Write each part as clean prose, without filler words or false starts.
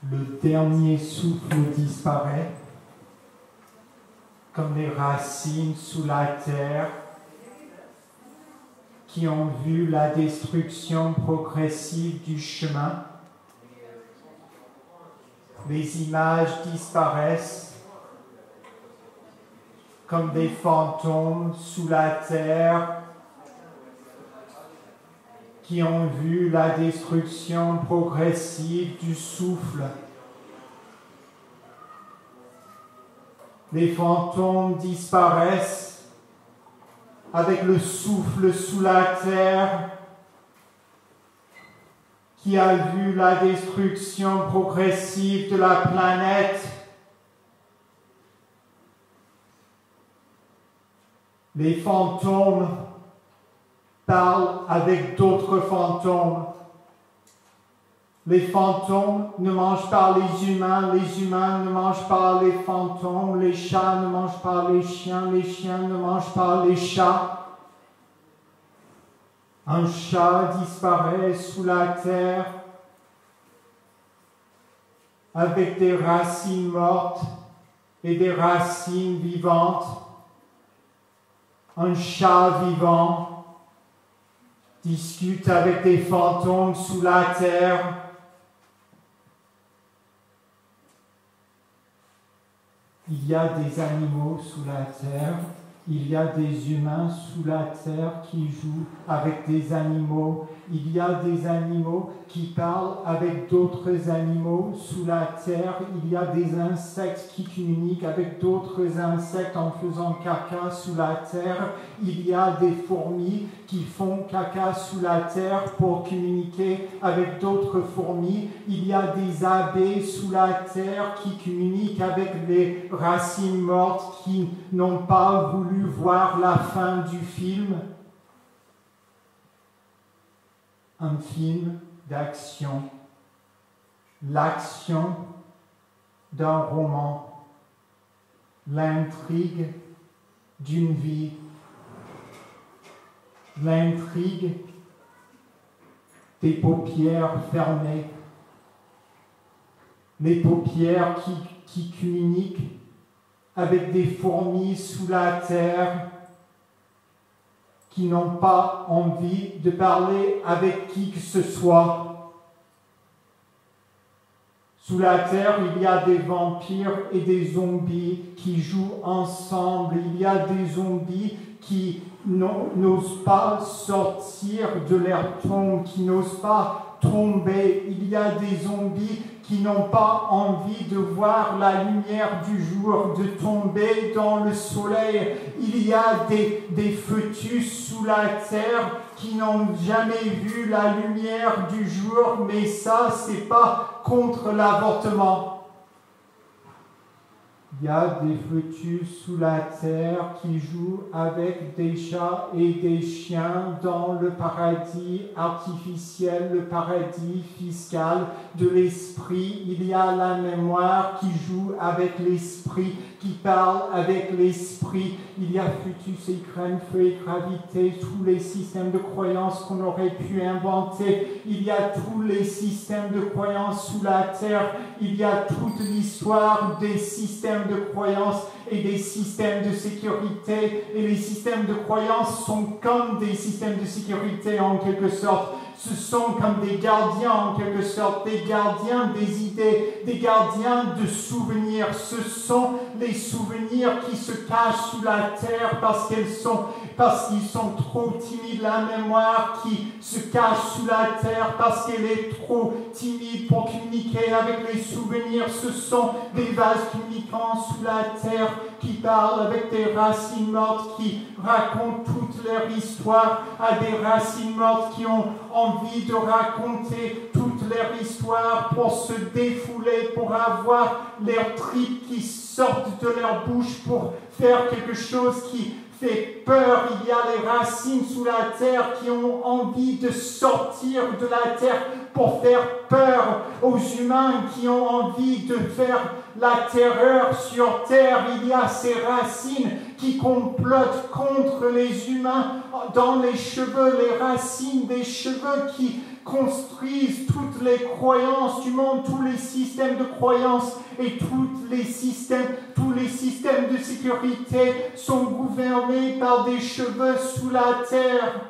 Le dernier souffle disparaît, comme les racines sous la terre qui ont vu la destruction progressive du chemin. Les images disparaissent comme des fantômes sous la terre qui ont vu la destruction progressive du souffle. Les fantômes disparaissent avec le souffle sous la terre qui a vu la destruction progressive de la planète. Les fantômes parlent avec d'autres fantômes. Les fantômes ne mangent pas les humains ne mangent pas les fantômes, les chats ne mangent pas les chiens ne mangent pas les chats. Un chat disparaît sous la terre avec des racines mortes et des racines vivantes. Un chat vivant discute avec des fantômes sous la terre. Il y a des animaux sous la terre, il y a des humains sous la terre qui jouent avec des animaux, il y a des animaux qui parlent avec d'autres animaux sous la terre, il y a des insectes qui communiquent avec d'autres insectes en faisant caca sous la terre, il y a des fourmis qui font caca sous la terre pour communiquer avec d'autres fourmis, il y a des abeilles sous la terre qui communiquent avec les racines mortes qui n'ont pas voulu voir la fin du film. Un film d'action, l'action d'un roman, l'intrigue d'une vie, l'intrigue des paupières fermées, les paupières qui communiquent avec des fourmis sous la terre qui n'ont pas envie de parler avec qui que ce soit. Sous la terre, il y a des vampires et des zombies qui jouent ensemble. Il y a des zombies qui n'osent pas sortir de leur tombe, qui n'osent pas tomber. Il y a des zombies qui n'ont pas envie de voir la lumière du jour, de tomber dans le soleil. Il y a des fœtus sous la terre qui n'ont jamais vu la lumière du jour, mais ça, c'est pas contre l'avortement. Il y a des fœtus sous la terre qui jouent avec des chats et des chiens dans le paradis artificiel, le paradis fiscal de l'esprit. Il y a la mémoire qui joue avec l'esprit, qui parle avec l'esprit. Il y a fœtus et graines, feu et gravité, tous les systèmes de croyances qu'on aurait pu inventer. Il y a tous les systèmes de croyances sous la terre. Il y a toute l'histoire des systèmes de croyances et des systèmes de sécurité. Et les systèmes de croyances sont comme des systèmes de sécurité en quelque sorte. Ce sont comme des gardiens en quelque sorte, des gardiens des idées, des gardiens de souvenirs. Ce sont les souvenirs qui se cachent sous la terre parce qu'ils sont trop timides. La mémoire qui se cache sous la terre parce qu'elle est trop timide pour communiquer avec les souvenirs. Ce sont des vases communicants sous la terre qui parlent avec des racines mortes, qui racontent toute leur histoire à des racines mortes qui ont envie de raconter toute leur histoire pour se défouler, pour avoir leurs tripes qui sortent de leur bouche, pour faire quelque chose qui fait peur. Il y a les racines sous la terre qui ont envie de sortir de la terre pour faire peur aux humains qui ont envie de faire la terreur sur terre. Il y a ces racines qui complotent contre les humains dans les cheveux, les racines des cheveux qui construisent toutes les croyances du monde, tous les systèmes de croyances et tous les systèmes de sécurité sont gouvernés par des cheveux sous la terre.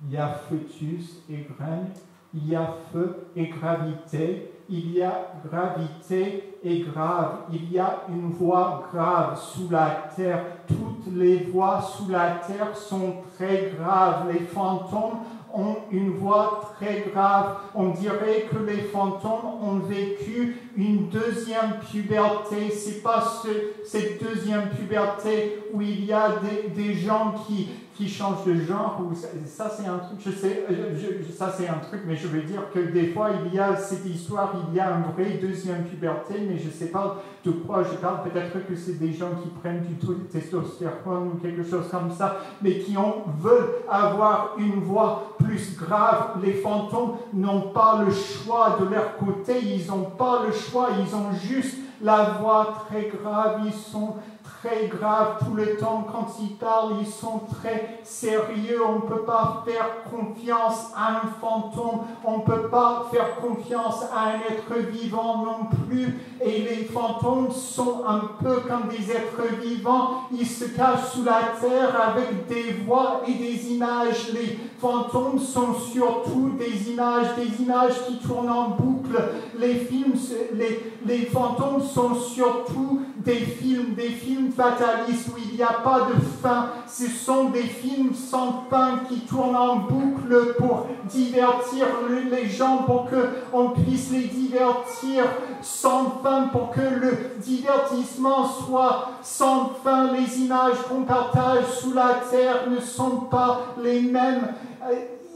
Il y a fœtus et graine, il y a feu et gravité, il y a gravité et grave, il y a une voix grave sous la terre. Toutes les voix sous la terre sont très graves. Les fantômes ont une voix très grave. On dirait que les fantômes ont vécu une deuxième puberté. C'est pas cette deuxième puberté où il y a des gens qui changent de genre. Ou ça c'est un truc, je sais, ça c'est un truc, mais je veux dire que des fois il y a cette histoire, il y a une vraie deuxième puberté, mais je sais pas de quoi je parle. Peut-être que c'est des gens qui prennent du testostérone ou quelque chose comme ça, mais qui veulent avoir une voix plus grave. Les fantômes n'ont pas le choix de leur côté, ils n'ont pas le choix, ils ont juste la voix très grave, ils sont très graves tout le temps quand ils parlent, ils sont très sérieux. On ne peut pas faire confiance à un fantôme, on ne peut pas faire confiance à un être vivant non plus. Et les fantômes sont un peu comme des êtres vivants, ils se cachent sous la terre avec des voix et des images. Les fantômes sont surtout des images qui tournent en boucle. Les fantômes sont surtout des films fatalistes où il n'y a pas de fin. Ce sont des films sans fin qui tournent en boucle pour divertir les gens, pour qu'on puisse les divertir sans fin, pour que le divertissement soit sans fin. Les images qu'on partage sous la terre ne sont pas les mêmes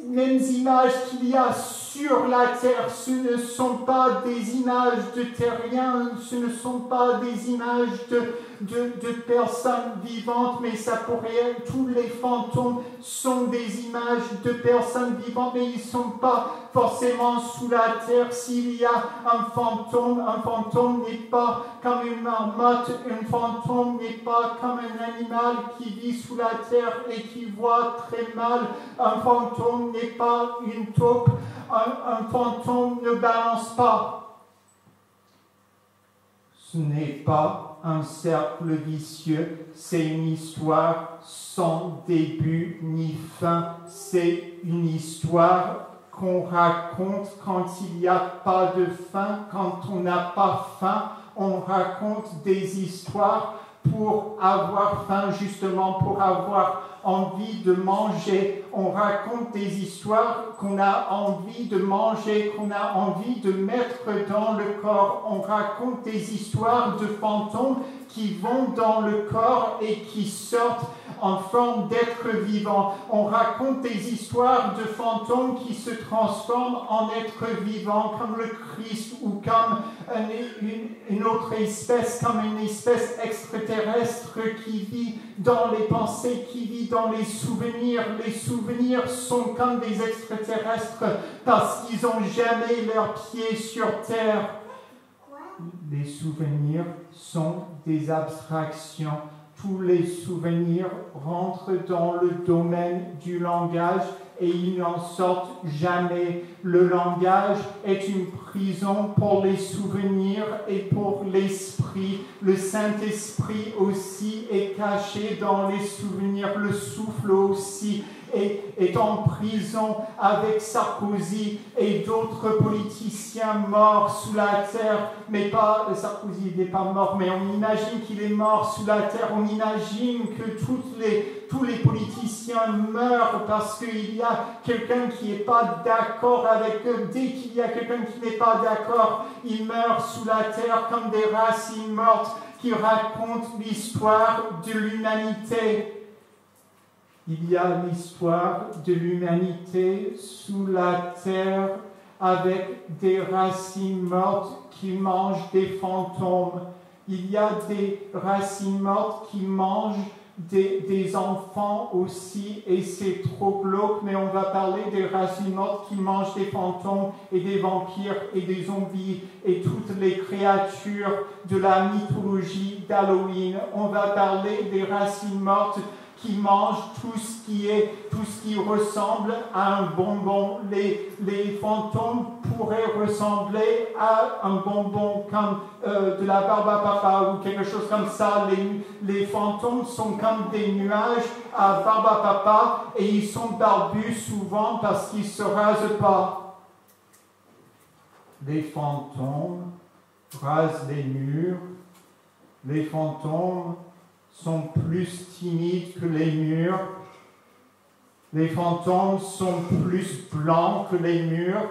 images qu'il y a sur la terre. Ce ne sont pas des images de terriens, ce ne sont pas des images de personnes vivantes, mais ça pourrait être, tous les fantômes sont des images de personnes vivantes, mais ils ne sont pas forcément sous la terre. S'il y a un fantôme n'est pas comme une marmotte, un fantôme n'est pas comme un animal qui vit sous la terre et qui voit très mal. Un fantôme n'est pas une taupe, un fantôme ne balance pas. Ce n'est pas un cercle vicieux, c'est une histoire sans début ni fin. C'est une histoire qu'on raconte quand il n'y a pas de fin, quand on n'a pas faim. On raconte des histoires pour avoir faim, justement pour avoir envie de manger. On raconte des histoires qu'on a envie de manger, qu'on a envie de mettre dans le corps. On raconte des histoires de fantômes qui vont dans le corps et qui sortent en forme d'être vivant. On raconte des histoires de fantômes qui se transforment en être vivant, comme le Christ ou comme une autre espèce, comme une espèce extraterrestre qui vit dans les pensées, qui vit dans les souvenirs. Les souvenirs sont comme des extraterrestres parce qu'ils n'ont jamais leurs pieds sur terre. Les souvenirs sont des abstractions. Tous les souvenirs rentrent dans le domaine du langage et ils n'en sortent jamais. Le langage est une prison pour les souvenirs et pour l'esprit. Le Saint-Esprit aussi est caché dans les souvenirs. Le souffle aussi est en prison avec Sarkozy et d'autres politiciens morts sous la terre. Mais pas, Sarkozy n'est pas mort, mais on imagine qu'il est mort sous la terre. On imagine que tous les politiciens meurent parce qu'il y a quelqu'un qui n'est pas d'accord avec eux. Dès qu'il y a quelqu'un qui n'est pas d'accord, il meurt sous la terre comme des racines mortes qui racontent l'histoire de l'humanité. Il y a l'histoire de l'humanité sous la terre avec des racines mortes qui mangent des fantômes. Il y a des racines mortes qui mangent des enfants aussi, et c'est trop glauque, mais on va parler des racines mortes qui mangent des fantômes et des vampires et des zombies et toutes les créatures de la mythologie d'Halloween. On va parler des racines mortes qui mangent tout ce qui ressemble à un bonbon. Les fantômes pourraient ressembler à un bonbon comme de la barbe à papa ou quelque chose comme ça. Les fantômes sont comme des nuages à barbe à papa et ils sont barbus souvent parce qu'ils ne se rasent pas. Les fantômes rasent les murs. Les fantômes sont plus timides que les murs. Les fantômes sont plus blancs que les murs.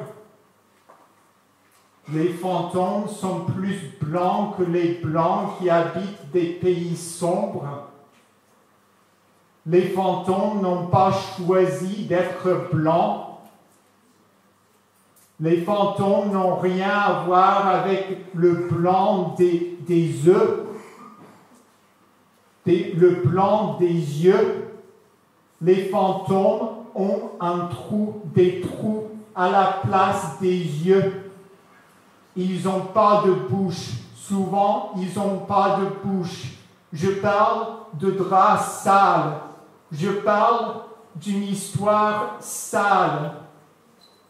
Les fantômes sont plus blancs que les blancs qui habitent des pays sombres. Les fantômes n'ont pas choisi d'être blancs. Les fantômes n'ont rien à voir avec le blanc des œufs. Le blanc des yeux. Les fantômes ont des trous à la place des yeux. Ils n'ont pas de bouche. Souvent, ils n'ont pas de bouche. Je parle de draps sales. Je parle d'une histoire sale.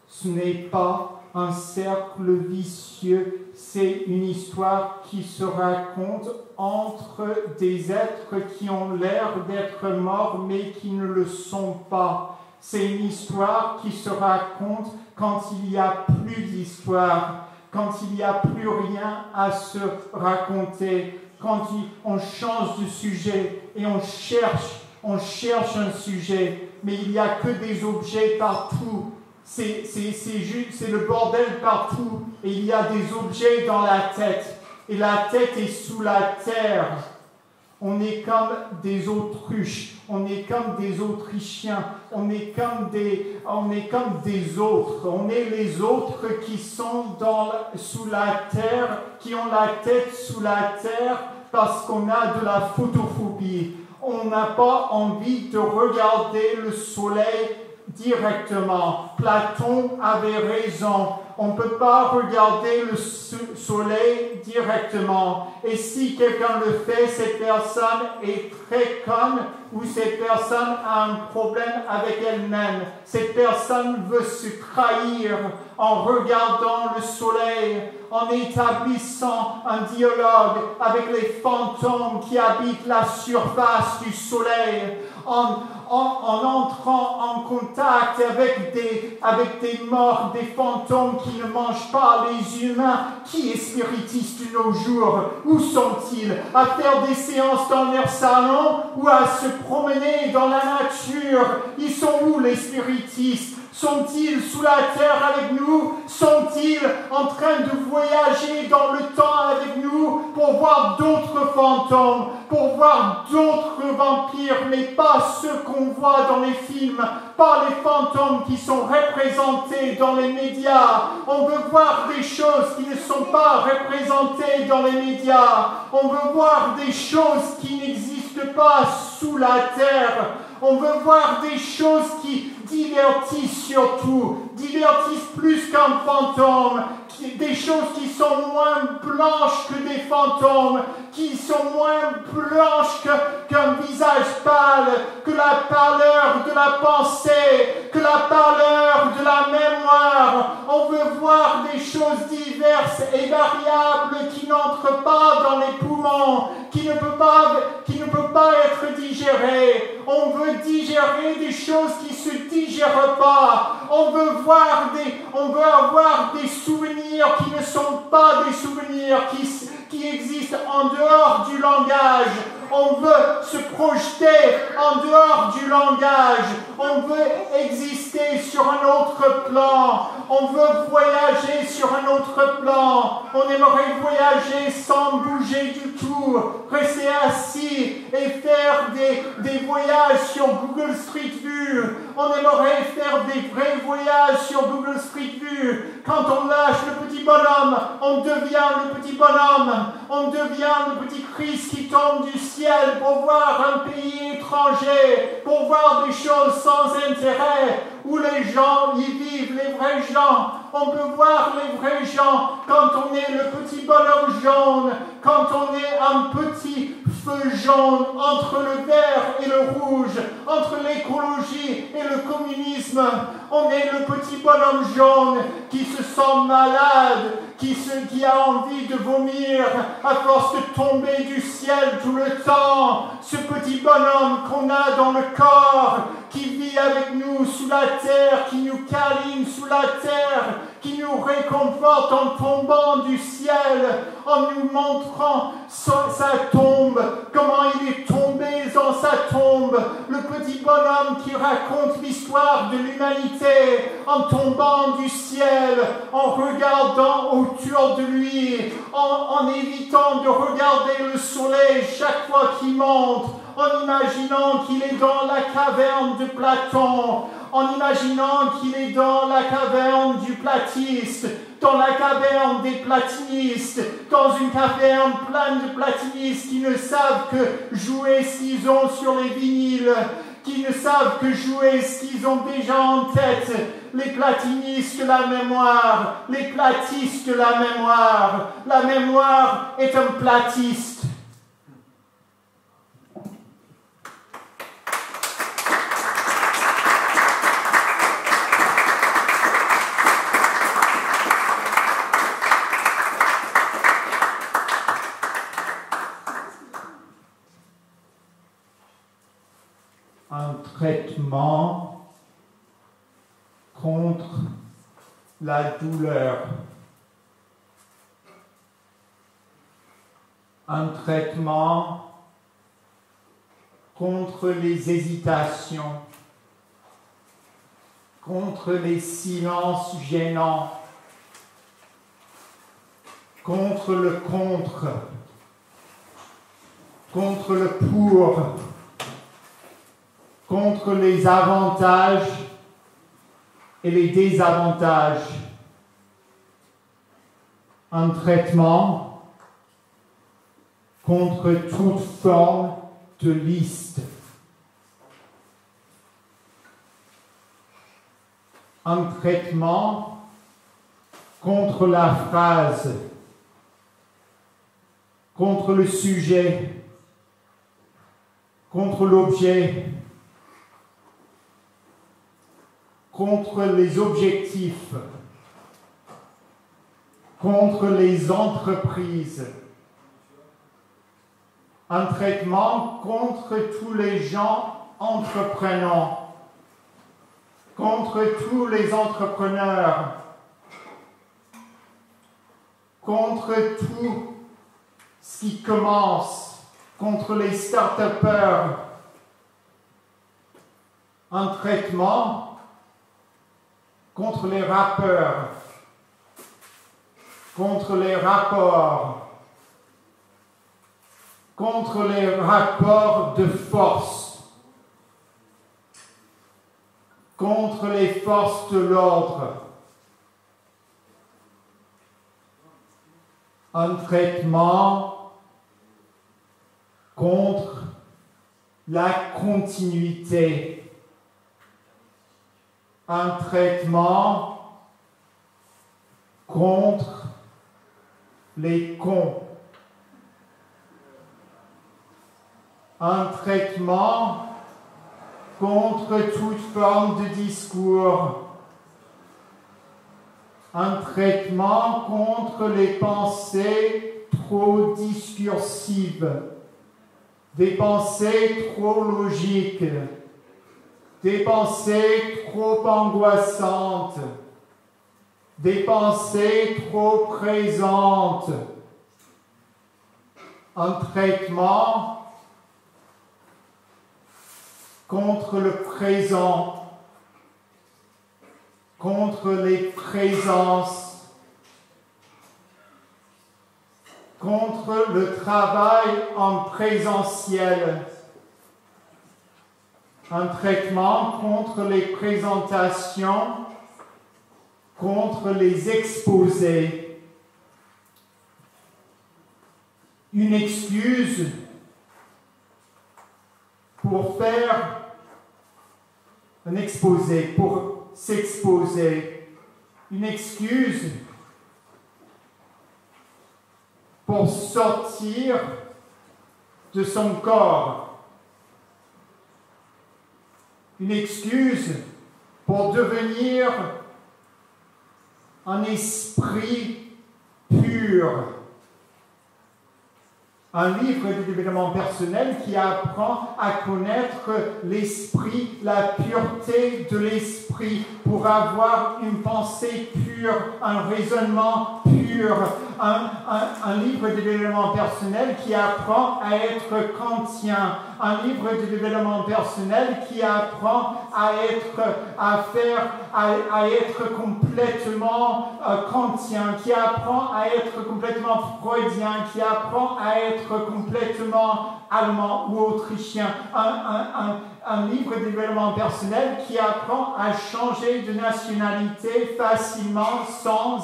Ce n'est pas un cercle vicieux, c'est une histoire qui se raconte entre des êtres qui ont l'air d'être morts mais qui ne le sont pas. C'est une histoire qui se raconte quand il n'y a plus d'histoire, quand il n'y a plus rien à se raconter, quand on change de sujet et on cherche un sujet, mais il n'y a que des objets partout. C'est le bordel partout et il y a des objets dans la tête et la tête est sous la terre. On est comme des autruches, on est comme des Autrichiens, on est comme des autres. On est les autres qui sont sous la terre, qui ont la tête sous la terre parce qu'on a de la photophobie. On n'a pas envie de regarder le soleil directement. Platon avait raison. On ne peut pas regarder le soleil directement. Et si quelqu'un le fait, cette personne est très conne ou cette personne a un problème avec elle-même. Cette personne veut se trahir en regardant le soleil, en établissant un dialogue avec les fantômes qui habitent la surface du soleil, en entrant en contact avec des morts, des fantômes qui ne mangent pas les humains. Qui est spiritiste de nos jours? Où sont-ils? À faire des séances dans leur salon ou à se promener dans la nature? Ils sont où les spiritistes? Sont-ils sous la terre avec nous? Sont-ils en train de voyager dans le temps avec nous pour voir d'autres fantômes, pour voir d'autres vampires, mais pas ceux qu'on voit dans les films, pas les fantômes qui sont représentés dans les médias. On veut voir des choses qui ne sont pas représentées dans les médias. On veut voir des choses qui n'existent pas sous la terre. On veut voir des choses qui divertissent surtout, divertissent plus qu'un fantôme, des choses qui sont moins blanches que des fantômes, qui sont moins blanches qu'un visage pâle, que la pâleur de la pensée, que la pâleur de la mémoire. On veut voir des choses diverses et variables qui n'entrent pas dans les poumons, qui ne peut pas être digérées. On veut digérer des choses qui se digèrent pas. On veut avoir des souvenirs qui ne sont pas des souvenirs, qui existent en dehors du langage. On veut se projeter en dehors du langage. On veut exister sur un autre plan. On veut voyager sur un autre plan. On aimerait voyager sans bouger du tout. Rester assis et faire des voyages sur Google Street View. On aimerait faire des vrais voyages sur Google Street View. Quand on lâche le petit bonhomme, on devient le petit bonhomme. On devient le petit Christ qui tombe du ciel pour voir un pays l'étranger pour voir des choses sans intérêt, où les gens y vivent, les vrais gens. On peut voir les vrais gens quand on est le petit bonhomme jaune, quand on est un petit feu jaune entre le vert et le rouge, entre l'écologie et le communisme. On est le petit bonhomme jaune qui se sent malade, qui a envie de vomir à force de tomber du ciel tout le temps. Ce petit bonhomme qu'on a dans le corps, qui vit avec nous sous la terre, qui nous câline sous la terre, qui nous réconforte en tombant du ciel, en nous montrant sa tombe, comment il est tombé dans sa tombe, le petit bonhomme qui raconte l'histoire de l'humanité en tombant du ciel, en regardant autour de lui, en évitant de regarder le soleil chaque fois qu'il monte, en imaginant qu'il est dans la caverne de Platon, en imaginant qu'il est dans la caverne du platiste, dans la caverne des platinistes, dans une caverne pleine de platinistes qui ne savent que jouer ce qu'ils ont sur les vinyles, qui ne savent que jouer ce qu'ils ont déjà en tête. Les platinistes, la mémoire, les platistes, la mémoire. La mémoire est un platiste. Un traitement contre la douleur. Un traitement contre les hésitations, contre les silences gênants, contre le contre le pour, contre les avantages et les désavantages. Un traitement contre toute forme de liste. Un traitement contre la phrase, contre le sujet, contre l'objet, contre les objectifs, contre les entreprises. Un traitement contre tous les gens entreprenants, contre tous les entrepreneurs, contre tout ce qui commence, contre les start-upers. Un traitement contre les rappeurs, contre les rapports, contre les rapports de force, contre les forces de l'ordre. Un traitement contre la continuité. Un traitement contre les cons. Un traitement contre toute forme de discours. Un traitement contre les pensées trop discursives, des pensées trop logiques, des pensées trop angoissantes, des pensées trop présentes. Un traitement contre le présent, contre les présences, contre le travail en présentiel. Un traitement contre les présentations, contre les exposés. Une excuse pour faire un exposé, pour s'exposer, une excuse pour sortir de son corps, une excuse pour devenir un esprit pur. Un livre de développement personnel qui apprend à connaître l'esprit, la pureté de l'esprit pour avoir une pensée pure, un raisonnement pur. Un livre de développement personnel qui apprend à être kantien. Un livre de développement personnel qui apprend à être complètement kantien, qui apprend à être complètement freudien, qui apprend à être complètement allemand ou autrichien. Un livre de développement personnel qui apprend à changer de nationalité facilement sans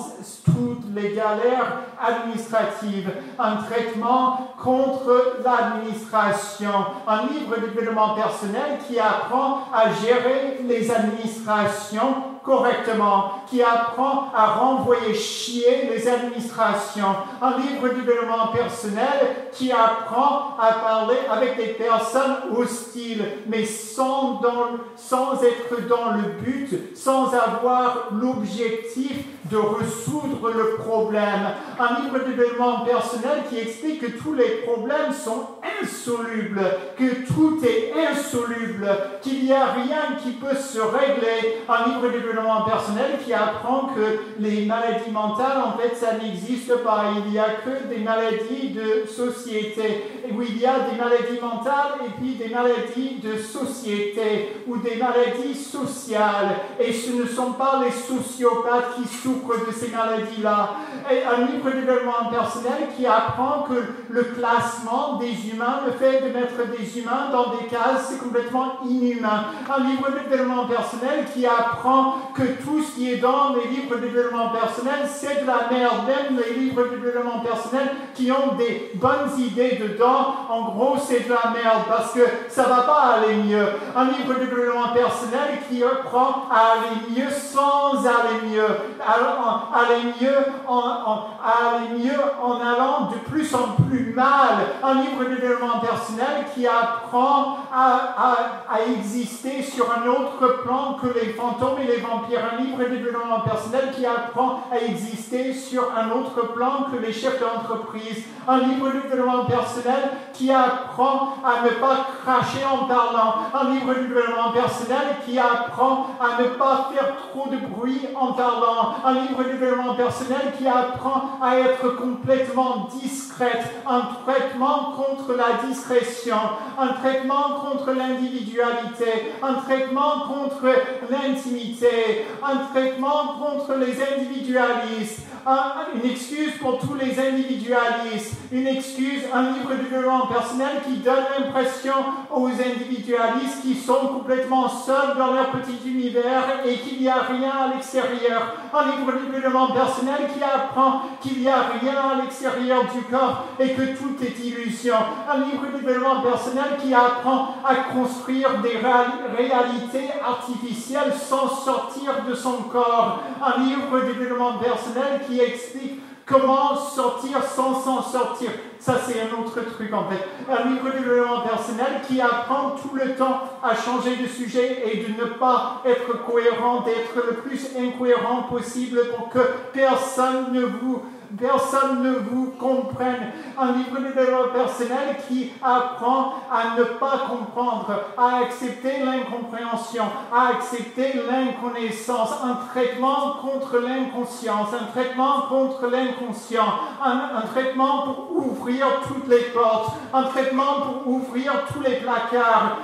toutes les galères administratives. Un traitement contre l'administration. Un livre de développement personnel qui apprend à gérer les administrations correctement, qui apprend à renvoyer chier les administrations. Un livre de développement personnel qui apprend à parler avec des personnes hostiles, mais sans être dans le but, sans avoir l'objectif de résoudre le problème. Un livre de développement personnel qui explique que tous les problèmes sont insolubles, que tout est insoluble, qu'il n'y a rien qui peut se régler. Un livre de développement personnel qui apprend que les maladies mentales, en fait, ça n'existe pas. Il n'y a que des maladies de société, où il y a des maladies mentales et puis des maladies de société ou des maladies sociales. Et ce ne sont pas les sociopathes qui souffrent de ces maladies-là. Et un livre de développement personnel qui apprend que le classement des humains, le fait de mettre des humains dans des cases, c'est complètement inhumain. Un livre de développement personnel qui apprend que tout ce qui est dans les livres de développement personnel, c'est de la merde. Même les livres de développement personnel qui ont des bonnes idées dedans, en gros, c'est de la merde parce que ça ne va pas aller mieux. Un livre de développement personnel qui apprend à aller mieux sans aller mieux. Aller mieux en allant de plus en plus mal. Un livre de développement personnel qui apprend à exister sur un autre plan que les fantômes et les vampires. Un livre de développement personnel qui apprend à exister sur un autre plan que les chefs d'entreprise. Un livre de développement personnel qui apprend à ne pas cracher en parlant. Un livre de développement personnel qui apprend à ne pas faire trop de bruit en parlant. Un livre de développement personnel qui apprend à être complètement discrète. Un traitement contre la discrétion. Un traitement contre l'individualité. Un traitement contre l'intimité. Un traitement contre les individualistes. Une excuse pour tous les individualistes. Une excuse, un livre de développement personnel qui donne l'impression aux individualistes qui sont complètement seuls dans leur petit univers et qu'il n'y a rien à l'extérieur. Un livre de développement personnel qui apprend qu'il n'y a rien à l'extérieur du corps et que tout est illusion. Un livre de développement personnel qui apprend à construire des réalités artificielles sans sortir de son corps. Un livre de développement personnel qui explique comment sortir sans s'en sortir. Ça, c'est un autre truc, en fait. Un livre de développement personnel qui apprend tout le temps à changer de sujet et de ne pas être cohérent, d'être le plus incohérent possible pour que personne ne vous comprenne. Un livre de développement personnel qui apprend à ne pas comprendre, à accepter l'incompréhension, à accepter l'inconnaissance. Un traitement contre l'inconscience, un traitement contre l'inconscient, un traitement pour ouvrir toutes les portes, un traitement pour ouvrir tous les placards,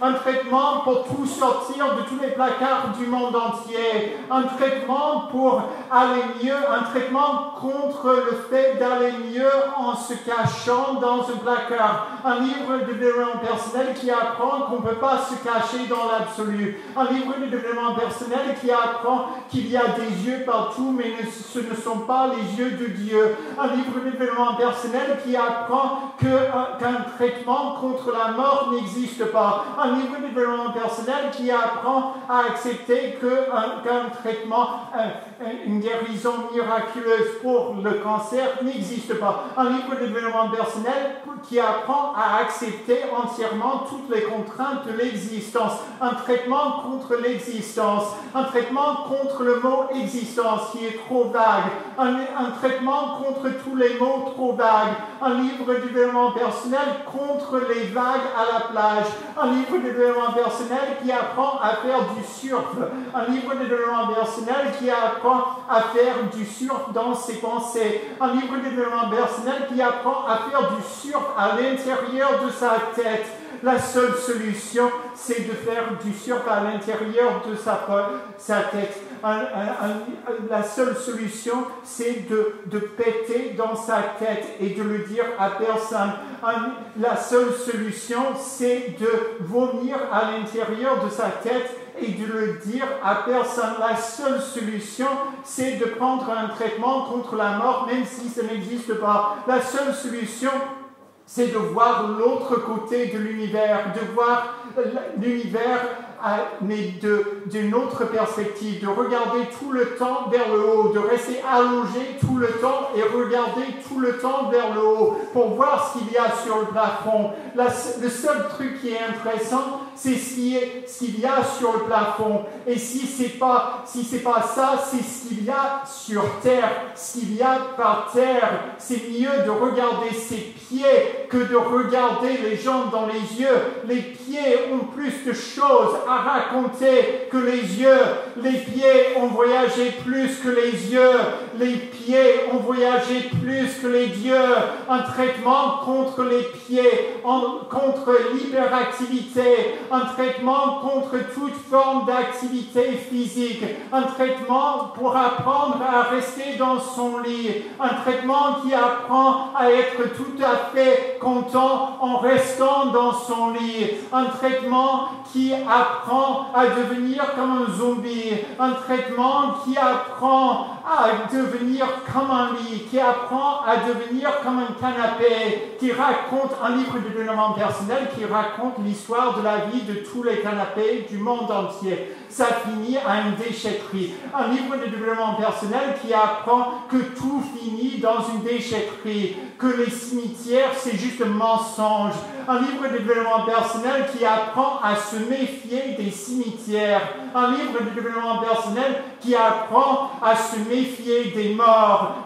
un traitement pour tout sortir de tous les placards du monde entier, un traitement pour aller mieux, un traitement contre contre le fait d'aller mieux en se cachant dans un placard. Un livre de développement personnel qui apprend qu'on ne peut pas se cacher dans l'absolu. Un livre de développement personnel qui apprend qu'il y a des yeux partout, mais ce ne sont pas les yeux de Dieu. Un livre de développement personnel qui apprend qu'un traitement contre la mort n'existe pas. Un livre de développement personnel qui apprend à accepter qu'un traitement, une guérison miraculeuse pour le cancer n'existe pas. Un livre de développement personnel qui apprend à accepter entièrement toutes les contraintes de l'existence. Un traitement contre l'existence. Un traitement contre le mot existence qui est trop vague. Un traitement contre tous les mots trop vagues. Un livre de développement personnel contre les vagues à la plage. Un livre de développement personnel qui apprend à faire du surf. Un livre de développement personnel qui apprend à faire du surf dans ses pensées. Un livre de développement personnel qui apprend à faire du surf à l'intérieur de sa tête. La seule solution, c'est de faire du surf à l'intérieur de sa tête. La seule solution, c'est de péter dans sa tête et de le dire à personne. La seule solution, c'est de vomir à l'intérieur de sa tête et de le dire à personne. La seule solution, c'est de prendre un traitement contre la mort, même si ça n'existe pas. La seule solution, c'est de voir l'autre côté de l'univers, de voir l'univers mais d'une autre perspective, de regarder tout le temps vers le haut, de rester allongé tout le temps et regarder tout le temps vers le haut pour voir ce qu'il y a sur le plafond. Le seul truc qui est intéressant, c'est ce qu'il y a sur le plafond. Et si c'est pas ça, c'est ce qu'il y a sur terre, ce qu'il y a par terre. C'est mieux de regarder ses pieds que de regarder les gens dans les yeux. Les pieds ont plus de choses à raconter que les yeux. Les pieds ont voyagé plus que les yeux. Les pieds ont voyagé plus que les dieux. Un traitement contre les pieds, contre l'hyperactivité, un traitement contre toute forme d'activité physique, un traitement pour apprendre à rester dans son lit, un traitement qui apprend à être tout à fait content en restant dans son lit, un traitement qui apprend à devenir comme un zombie, un traitement qui apprend à devenir comme un lit, qui apprend à devenir comme un canapé, qui raconte un livre de développement personnel, qui raconte l'histoire de la vie de tous les canapés du monde entier. Ça finit à une déchetterie. Un livre de développement personnel qui apprend que tout finit dans une déchetterie, que les cimetières, c'est juste un mensonge. Un livre de développement personnel qui apprend à se méfier des cimetières. Un livre de développement personnel qui apprend à se méfier des morts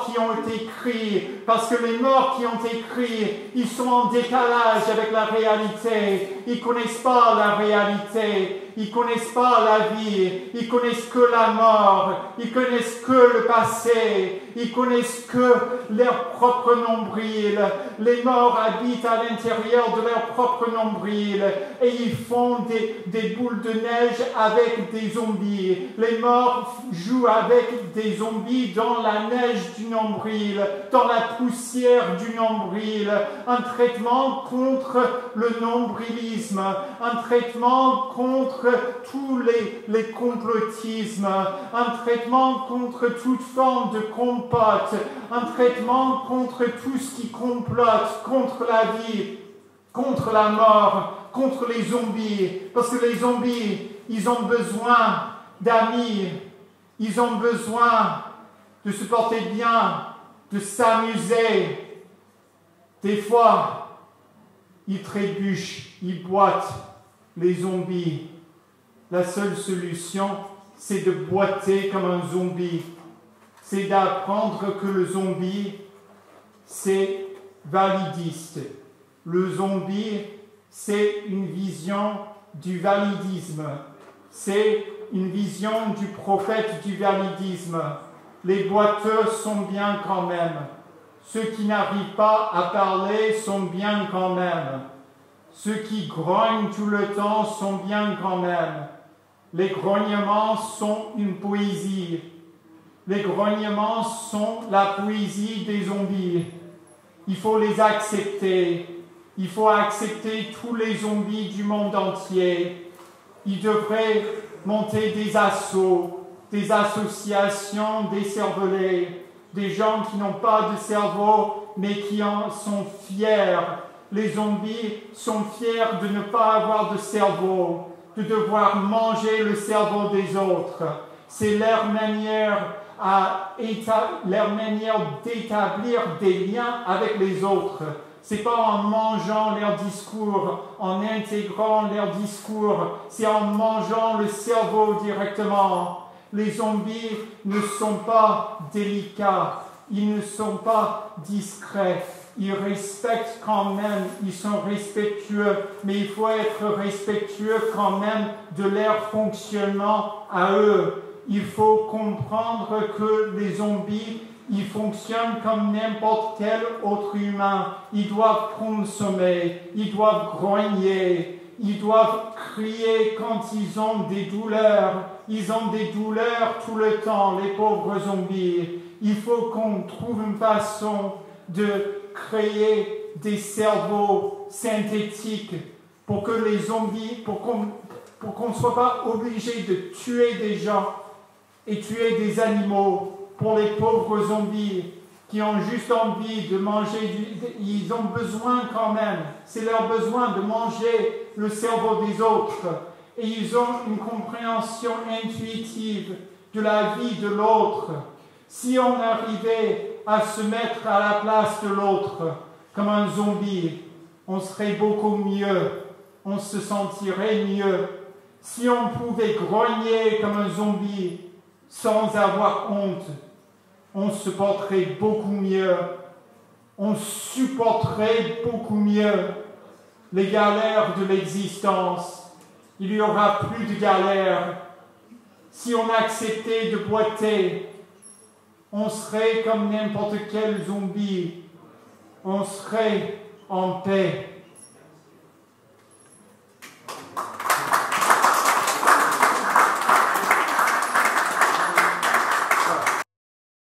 qui ont été écrits. Parce que les morts qui ont été écrits, ils sont en décalage avec la réalité. Ils ne connaissent pas la réalité. Ils ne connaissent pas la vie. Ils connaissent que la mort. Ils connaissent que le passé. Ils connaissent que leur propre nombril. Les morts habitent à l'intérieur de leur propre nombril et ils font des boules de neige avec des zombies. Les morts jouent avec des zombies dans la neige du nombril, dans la poussière du nombril. Un traitement contre le nombrilisme, un traitement contre tous les complotismes, un traitement contre toute forme de compote, un traitement contre tout ce qui complote, contre la vie, contre la mort, contre les zombies. Parce que les zombies, ils ont besoin d'amis, ils ont besoin de se porter bien, de s'amuser. Des fois, ils trébuchent, ils boitent, les zombies. La seule solution, c'est de boiter comme un zombie. C'est d'apprendre que le zombie, c'est validiste. Le zombie, c'est une vision du validisme. C'est une vision du prophète du validisme. Les boiteux sont bien quand même. Ceux qui n'arrivent pas à parler sont bien quand même. Ceux qui grognent tout le temps sont bien quand même. Les grognements sont une poésie. Les grognements sont la poésie des zombies. Il faut les accepter. Il faut accepter tous les zombies du monde entier. Il devrait monter des assauts, des associations décervelées, des gens qui n'ont pas de cerveau, mais qui en sont fiers. Les zombies sont fiers de ne pas avoir de cerveau, de devoir manger le cerveau des autres. C'est leur manière d'établir des liens avec les autres. C'est pas en mangeant leur discours, en intégrant leur discours, c'est en mangeant le cerveau directement. Les zombies ne sont pas délicats, ils ne sont pas discrets. Ils respectent quand même, ils sont respectueux, mais il faut être respectueux quand même de leur fonctionnement à eux. Il faut comprendre que les zombies, ils fonctionnent comme n'importe quel autre humain. Ils doivent consommer, ils doivent grogner, ils doivent crier quand ils ont des douleurs. Ils ont des douleurs tout le temps, les pauvres zombies. Il faut qu'on trouve une façon de créer des cerveaux synthétiques pour que les zombies, pour qu'on ne soit pas obligé de tuer des gens et tuer des animaux pour les pauvres zombies qui ont juste envie de manger, ils ont besoin quand même, c'est leur besoin de manger le cerveau des autres et ils ont une compréhension intuitive de la vie de l'autre. Si on arrivait à se mettre à la place de l'autre comme un zombie, on serait beaucoup mieux, on se sentirait mieux. Si on pouvait grogner comme un zombie sans avoir honte, on se porterait beaucoup mieux, on supporterait beaucoup mieux les galères de l'existence. Il n'y aura plus de galères. Si on acceptait de boiter, on serait comme n'importe quel zombie, on serait en paix.